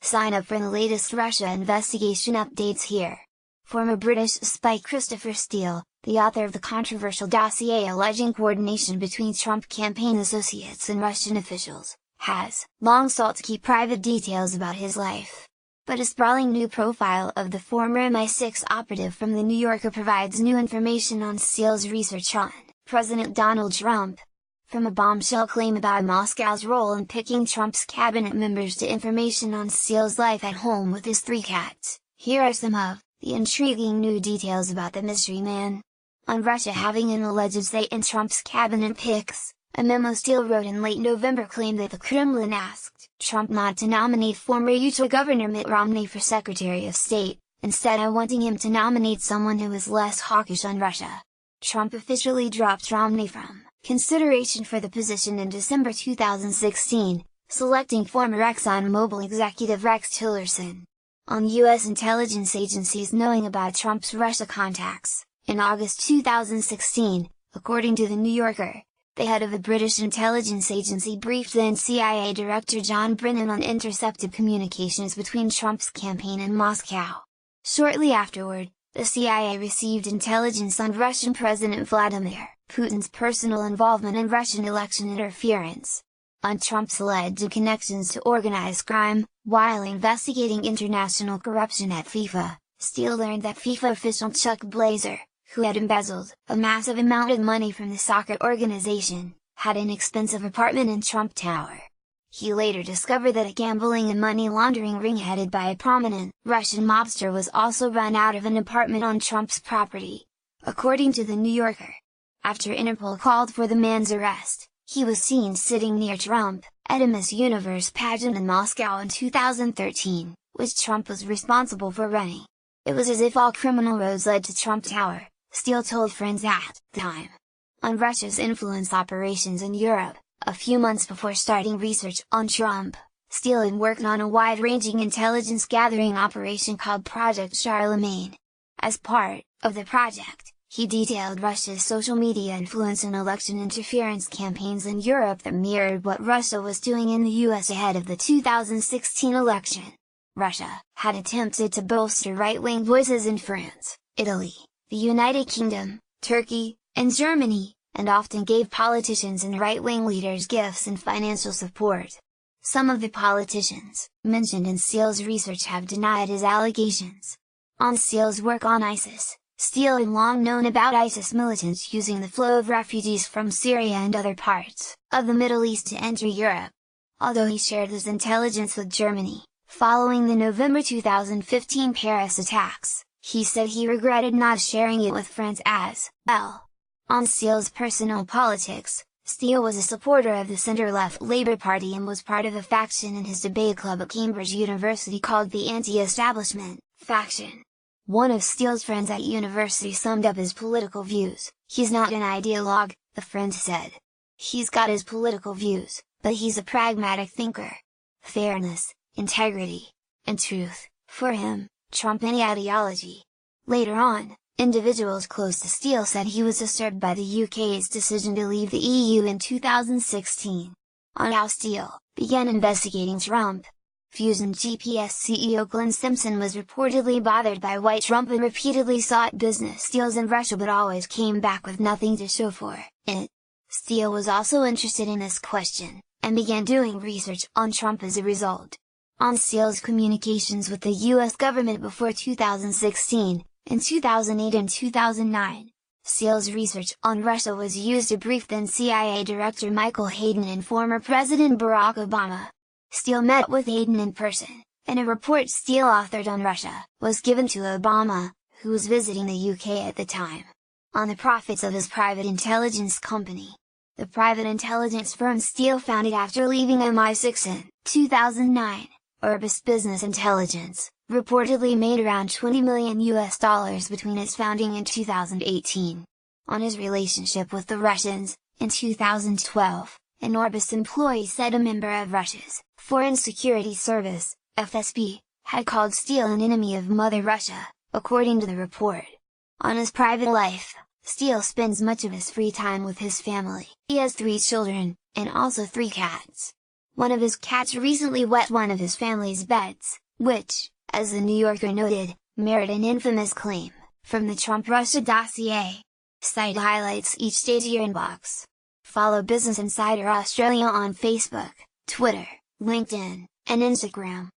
Sign up for the latest Russia investigation updates here. Former British spy Christopher Steele, the author of the controversial dossier alleging coordination between Trump campaign associates and Russian officials, has long sought to keep private details about his life. But a sprawling new profile of the former MI6 operative from The New Yorker provides new information on Steele's research on President Donald Trump. From a bombshell claim about Moscow's role in picking Trump's cabinet members to information on Steele's life at home with his 3 cats, here are some of the intriguing new details about the mystery man. On Russia having an alleged say in Trump's cabinet picks, a memo Steele wrote in late November claimed that the Kremlin asked Trump not to nominate former Utah Governor Mitt Romney for Secretary of State, instead wanting him to nominate someone who was less hawkish on Russia. Trump officially dropped Romney from consideration for the position in December 2016, selecting former ExxonMobil executive Rex Tillerson. On U.S. intelligence agencies knowing about Trump's Russia contacts, in August 2016, according to The New Yorker, the head of the British intelligence agency briefed then CIA Director John Brennan on intercepted communications between Trump's campaign and Moscow. Shortly afterward, the CIA received intelligence on Russian President Vladimir Putin's personal involvement in Russian election interference. On Trump's alleged connections to organized crime, while investigating international corruption at FIFA, Steele learned that FIFA official Chuck Blazer, who had embezzled a massive amount of money from the soccer organization, had an expensive apartment in Trump Tower. He later discovered that a gambling and money laundering ring headed by a prominent Russian mobster was also run out of an apartment on Trump's property. According to The New Yorker, after Interpol called for the man's arrest, he was seen sitting near Trump, at a Miss Universe pageant in Moscow in 2013, which Trump was responsible for running. It was as if all criminal roads led to Trump Tower, Steele told friends at the time. On Russia's influence operations in Europe, a few months before starting research on Trump, Steele had worked on a wide-ranging intelligence gathering operation called Project Charlemagne. As part of the project, he detailed Russia's social media influence in election interference campaigns in Europe that mirrored what Russia was doing in the US ahead of the 2016 election. Russia had attempted to bolster right-wing voices in France, Italy, the United Kingdom, Turkey, and Germany, and often gave politicians and right-wing leaders gifts and financial support. Some of the politicians mentioned in Steele's research have denied his allegations. On Steele's work on ISIS, Steele had long known about ISIS militants using the flow of refugees from Syria and other parts of the Middle East to enter Europe. Although he shared his intelligence with Germany, following the November 2015 Paris attacks, he said he regretted not sharing it with France as well. On Steele's personal politics, Steele was a supporter of the centre-left Labour Party and was part of a faction in his debate club at Cambridge University called the Anti-Establishment faction. One of Steele's friends at university summed up his political views: "He's not an ideologue," the friend said. "He's got his political views, but he's a pragmatic thinker. Fairness, integrity, and truth, for him, trump any ideology." Later on, individuals close to Steele said he was disturbed by the UK's decision to leave the EU in 2016. On how Steele began investigating Trump, Fusion GPS CEO Glenn Simpson was reportedly bothered by why Trump and repeatedly sought business deals in Russia but always came back with nothing to show for it. Steele was also interested in this question, and began doing research on Trump as a result. On Steele's communications with the US government before 2016, in 2008 and 2009, Steele's research on Russia was used to brief then CIA Director Michael Hayden and former President Barack Obama. Steele met with Hayden in person, and a report Steele authored on Russia was given to Obama, who was visiting the UK at the time. On the profits of his private intelligence company. The private intelligence firm Steele founded after leaving MI6 in 2009, Orbis Business Intelligence, reportedly made around $20 million between its founding and 2018. On his relationship with the Russians, in 2012, an Orbis employee said a member of Russia's Foreign Security Service, FSB, had called Steele an enemy of Mother Russia, according to the report. On his private life, Steele spends much of his free time with his family. He has 3 children, and also 3 cats. One of his cats recently wet one of his family's beds, which, as the New Yorker noted, merit an infamous claim, from the Trump-Russia dossier. Site highlights each stage of your inbox. Follow Business Insider Australia on Facebook, Twitter, LinkedIn, and Instagram.